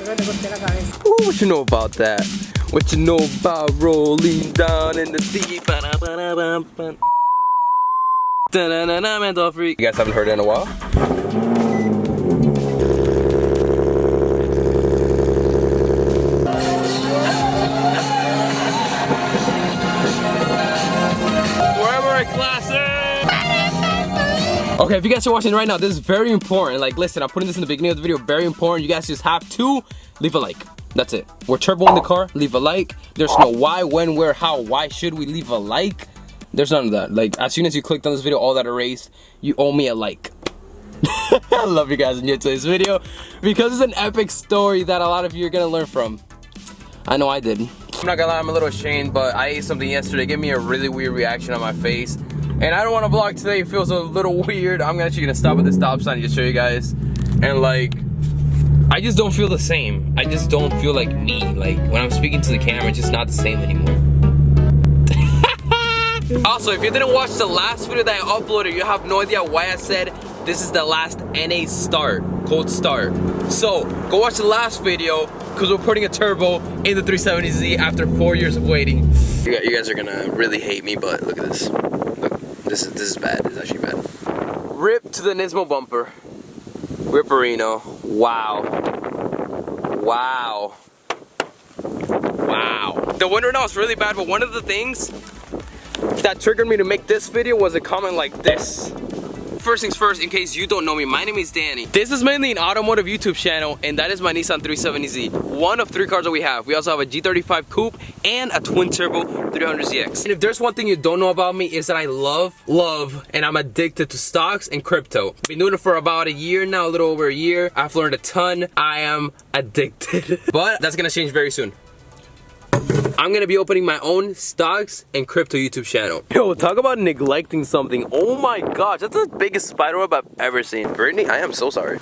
Ooh, what you know about that? What you know about rolling down in the deep? Mental freak. You guys haven't heard it in a while? Okay, if you guys are watching right now, this is very important. Like, listen, I'm putting this in the beginning of the video. Very important. You guys just have to leave a like. That's it. We're turbo in the car. Leave a like. There's no why, when, where, how. Why should we leave a like? There's none of that. Like, as soon as you clicked on this video, all that erased. You owe me a like. I love you guys and you to this video because it's an epic story that a lot of you are gonna learn from. I know I did. I'm not gonna lie, I'm a little ashamed, but I ate something yesterday. It gave me a really weird reaction on my face. And I don't want to vlog today. It feels a little weird. I'm actually gonna stop at the stop sign to show you guys. And like, I just don't feel the same. I just don't feel like me. Like, when I'm speaking to the camera, it's just not the same anymore. Also, if you didn't watch the last video that I uploaded, you have no idea why I said this is the last NA start, cold start. So, go watch the last video, because we're putting a turbo in the 370Z after 4 years of waiting. You guys are gonna really hate me, but look at this. Look, this is bad. It's actually bad. Rip to the Nismo bumper. Ripperino. Wow. Wow. Wow. The wind right now is really bad, but one of the things that triggered me to make this video was a comment like this. First things first, in case you don't know me, my name is Danny. This is mainly an automotive YouTube channel, and that is my Nissan 370Z. One of 3 cars that we have. We also have a G35 Coupe and a twin turbo 300ZX. And if there's one thing you don't know about me, is that I love, and I'm addicted to stocks and crypto. Been doing it for about a year now, a little over a year. I've learned a ton. I am addicted. But that's gonna change very soon. I'm gonna be opening my own stocks and crypto YouTube channel. Yo, talk about neglecting something. Oh my gosh, that's the biggest spiderweb I've ever seen. Brittany, I am so sorry.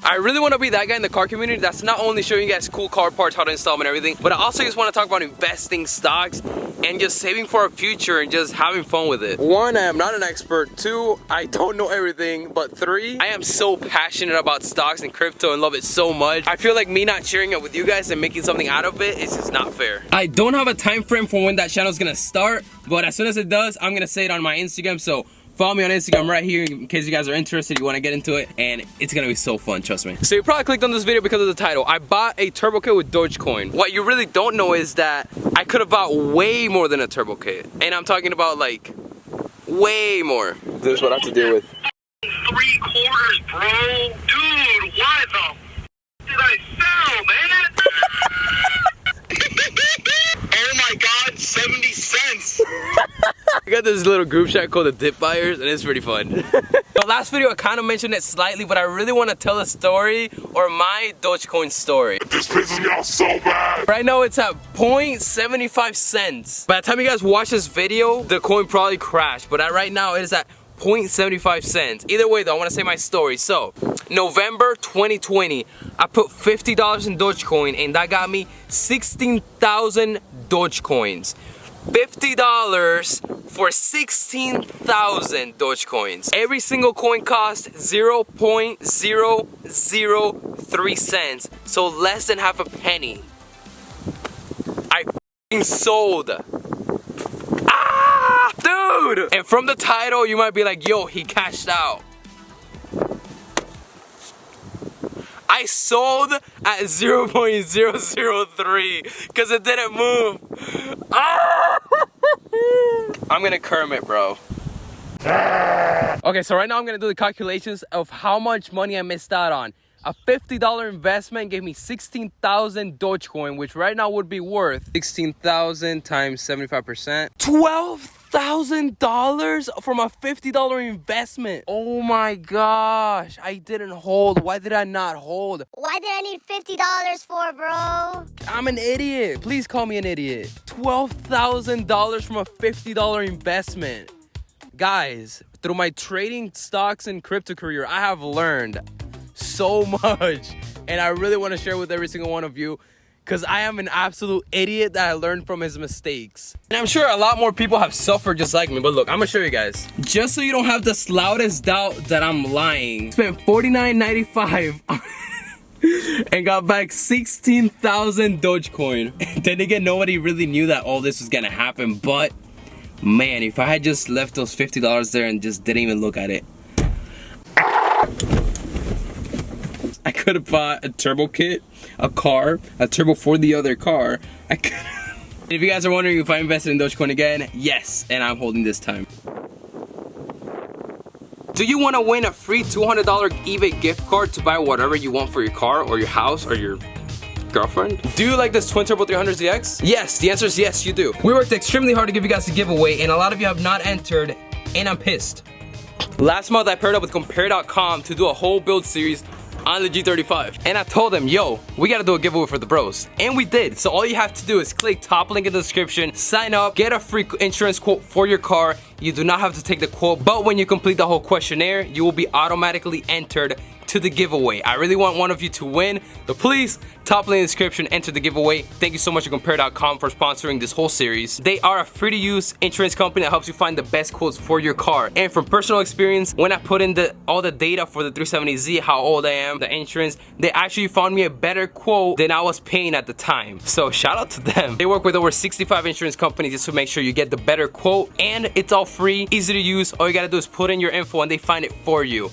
I really want to be that guy in the car community that's not only showing you guys cool car parts, how to install them and everything, but I also just want to talk about investing stocks and just saving for our future and just having fun with it. 1, I am not an expert. 2, I don't know everything. But 3, I am so passionate about stocks and crypto and love it so much. I feel like me not sharing it with you guys and making something out of it is just not fair. I don't have a time frame for when that channel is gonna start, but as soon as it does, I'm gonna say it on my Instagram. So follow me on Instagram right here in case you guys are interested, you want to get into it, and it's gonna be so fun, trust me. So you probably clicked on this video because of the title. I bought a turbo kit with DogeCoin. What you really don't know is that I could have bought way more than a turbo kit. And I'm talking about like, way more. This is what I have to deal with. 3/4, bro. Dude, why the did I sell, man? Oh my god, 70 cents. I got this little group chat called the Dip Buyers, and it's pretty fun. The last video I kind of mentioned it slightly, but I really want to tell a story, or my DogeCoin story. This pisses me off so bad. Right now it's at 0.75 cents. By the time you guys watch this video, the coin probably crashed, but right now it is at 0.75 cents. Either way though, I want to say my story. So, November 2020, I put $50 in DogeCoin, and that got me 16,000 DogeCoins. $50 for 16,000 DogeCoins. Every single coin cost 0.003 cents, so less than half a penny. I f***ing sold. Ah, dude! And from the title, you might be like, yo, he cashed out. I sold at 0.003 because it didn't move. Ah! I'm gonna Kermit, bro. Okay, so right now I'm gonna do the calculations of how much money I missed out on. A $50 investment gave me 16,000 DogeCoin, which right now would be worth 16,000 times 75%. $12,000 from a $50 investment. Oh my gosh, I didn't hold. Why did I not hold? Why did I need $50 for, bro? I'm an idiot. Please call me an idiot. $12,000 from a $50 investment. Guys, through my trading stocks and crypto career, I have learned so much, and I really want to share with every single one of you, because I am an absolute idiot that I learned from his mistakes. And I'm sure a lot more people have suffered just like me, but look, I'm gonna show you guys. Just so you don't have the slightest doubt that I'm lying. Spent $49.95 and got back 16,000 DogeCoin. Then again, nobody really knew that all this was gonna happen, but man, if I had just left those $50 there and just didn't even look at it, I could have bought a turbo kit, a car, a turbo for the other car. I could. If you guys are wondering if I invested in DogeCoin again, yes, and I'm holding this time. Do you want to win a free $200 eBay gift card to buy whatever you want for your car or your house or your girlfriend? Do you like this Twin Turbo 300ZX? Yes, the answer is yes, you do. We worked extremely hard to give you guys a giveaway, and a lot of you have not entered, and I'm pissed. Last month, I paired up with Compare.com to do a whole build series on the G35, and I told them, yo, we gotta do a giveaway for the bros, and we did. So all you have to do is click top link in the description, sign up, get a free insurance quote for your car. You do not have to take the quote, but when you complete the whole questionnaire, you will be automatically entered to the giveaway. I really want one of you to win, so please, top link in the description, enter the giveaway. Thank you so much to Compare.com for sponsoring this whole series. They are a free to use insurance company that helps you find the best quotes for your car. And from personal experience, when I put in all the data for the 370Z, how old I am, the insurance, they actually found me a better quote than I was paying at the time. So shout out to them. They work with over 65 insurance companies just to make sure you get the better quote, and it's all free, easy to use. All you gotta do is put in your info and they find it for you.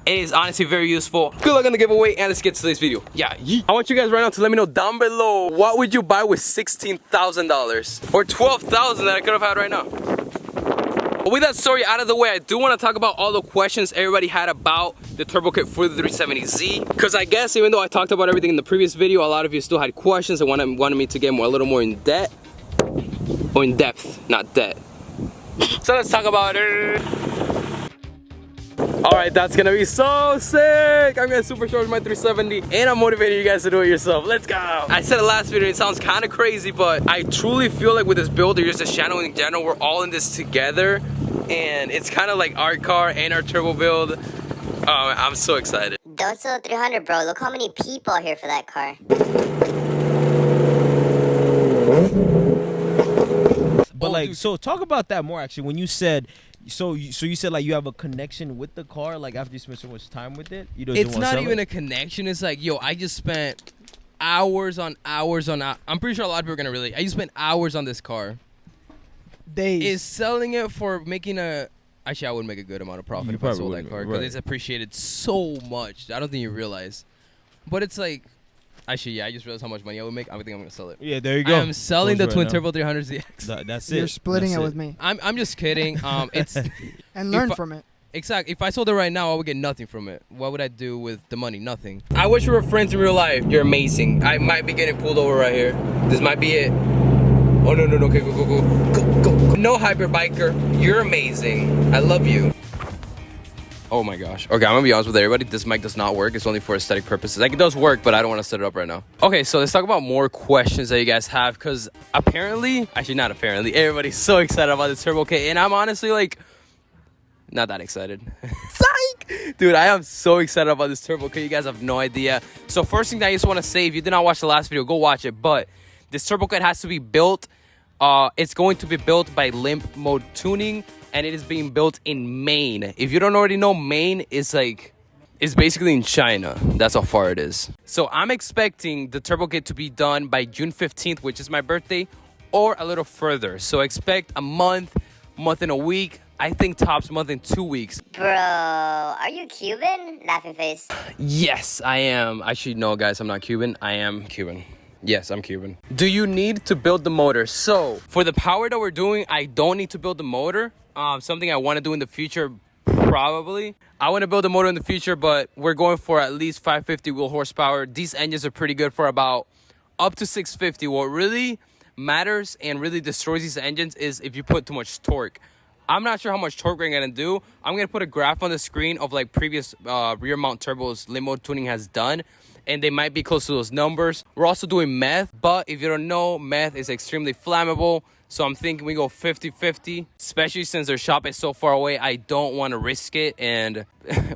It is honestly very useful. Good luck on the giveaway, and let's get to today's video. Yeah, I want you guys right now to let me know down below, what would you buy with $16,000 or $12,000 that I could have had right now? But with that story out of the way, I do want to talk about all the questions everybody had about the turbo kit for the 370Z. Because I guess even though I talked about everything in the previous video, a lot of you still had questions and wanted me to get a little more in depth. Or in depth, not debt. So let's talk about it. Alright, that's gonna be so sick! I'm gonna supercharge my 370 and I'm motivating you guys to do it yourself. Let's go! I said it last video, it sounds kind of crazy, but I truly feel like with this build, or just this channel in general, we're all in this together. And it's kind of like our car and our turbo build. I'm so excited. Don't sell 300, bro. Look how many people are here for that car. But like, so talk about that more actually. When you said, so you said like you have a connection with the car, like after you spend so much time with it. It's not even a connection. It's like, yo, I just spent hours on hours on. I'm pretty sure a lot of people are gonna relate. I just spent hours on this car. Days. Is selling it for making a. Actually, I would make a good amount of profit if I sold that car because it's appreciated so much. I don't think you realize, but it's like. Actually, yeah, I just realized how much money I would make. I think I'm gonna sell it. Yeah, there you go. I'm selling the Twin Turbo 300ZX. That's it. You're splitting it with me. I'm just kidding. It's and learn from it. Exactly. If I sold it right now, I would get nothing from it. What would I do with the money? Nothing. I wish we were friends in real life. You're amazing. I might be getting pulled over right here. This might be it. Oh no. Okay, go. No hyper biker. You're amazing. I love you. Oh my gosh. Okay, I'm gonna be honest with everybody. This mic does not work. It's only for aesthetic purposes. Like, it does work, but I don't want to set it up right now. Okay, so let's talk about more questions that you guys have, because apparently, actually not apparently, everybody's so excited about this turbo kit, and I'm honestly like, not that excited. Psych! Dude, I am so excited about this turbo kit. You guys have no idea. So first thing that I just want to say, if you did not watch the last video, go watch it. But this turbo kit has to be built. It's going to be built by Limp Mode Tuning, and it is being built in Maine. If you don't already know, Maine is like, it's basically in China. That's how far it is. So I'm expecting the turbo kit to be done by June 15th, which is my birthday, or a little further. So expect a month and a week. I think tops month and 2 weeks. Bro, are you Cuban? Laughing face. Yes, I am. Actually, no, guys, I'm not Cuban. I am Cuban. Yes, I'm Cuban. Do you need to build the motor? So for the power that we're doing, I don't need to build the motor. Something I want to do in the future, probably. I want to build a motor in the future, but we're going for at least 550 wheel horsepower. These engines are pretty good for about up to 650. What really matters and really destroys these engines is if you put too much torque. I'm not sure how much torque we're going to do. I'm going to put a graph on the screen of like previous rear mount turbos Limp Mode Tuning has done, and they might be close to those numbers. We're also doing meth, but if you don't know, meth is extremely flammable. So I'm thinking we go 50-50, especially since their shop is so far away. I don't want to risk it, and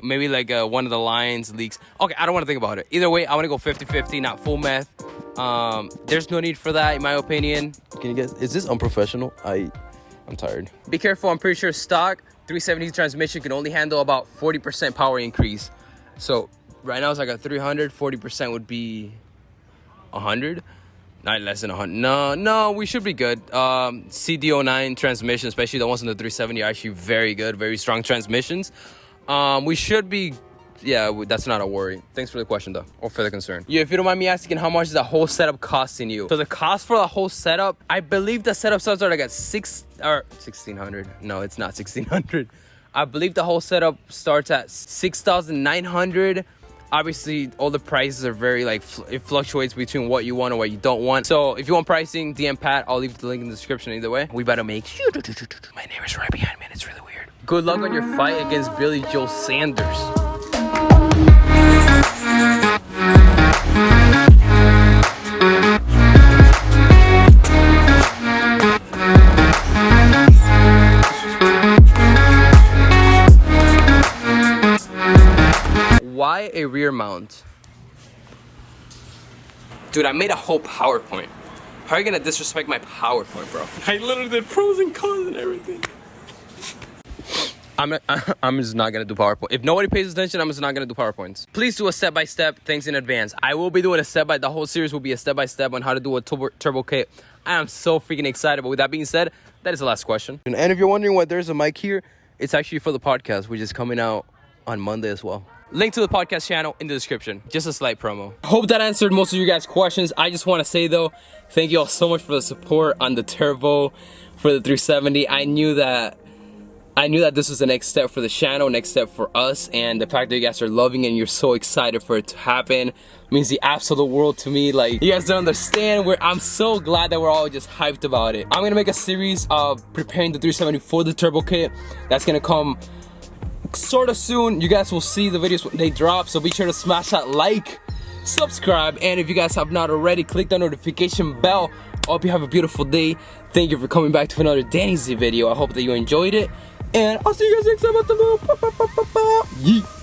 maybe like one of the lines leaks. Okay, I don't want to think about it. Either way, I want to go 50-50, not full meth. There's no need for that, in my opinion. Can you guess? Is this unprofessional? I'm tired. Be careful. I'm pretty sure stock 370 transmission can only handle about 40% power increase. So Right now it's like a 300. 40% would be 100. Not less than 100. No, we should be good. CDO9 transmission, especially the ones in the 370, are actually very good, very strong transmissions. We should be, yeah, that's not a worry. Thanks for the question though, or for the concern. Yeah, if you don't mind me asking, how much is the whole setup costing you? So the cost for the whole setup, I believe the setup starts at like at 1,600. No, it's not 1,600. I believe the whole setup starts at 6,900. Obviously, all the prices are very like, it fluctuates between what you want and what you don't want. So if you want pricing, DM Pat. I'll leave the link in the description either way. We better make sure. My name is right behind me and it's really weird. Good luck on your fight against Billy Joe Sanders. Why a rear mount? Dude, I made a whole PowerPoint. How are you gonna disrespect my PowerPoint, bro? I literally did pros and cons and everything. I'm just not gonna do PowerPoint. If nobody pays attention, I'm just not gonna do PowerPoints. Please do a step-by-step, thanks in advance. I will be doing a step-by, the whole series will be a step-by-step on how to do a turbo kit. I am so freaking excited, but with that being said, that is the last question. And if you're wondering why there's a mic here, it's actually for the podcast, which is coming out on Monday as well. Link to the podcast channel in the description. Just a slight promo. Hope that answered most of you guys' questions. I just want to say though, thank you all so much for the support on the turbo for the 370. I knew that this was the next step for the channel, next step for us, and the fact that you guys are loving it and you're so excited for it to happen means the absolute world to me. Like, you guys don't understand. I'm so glad that we're all just hyped about it. I'm gonna make a series of preparing the 370 for the turbo kit. That's gonna come sort of soon. You guys will see the videos when they drop, so be sure to smash that like, subscribe, and if you guys have not already, click the notification bell. I hope you have a beautiful day. Thank you for coming back to another Danny Z video. I hope that you enjoyed it, and I'll see you guys next time at the move. Yeet.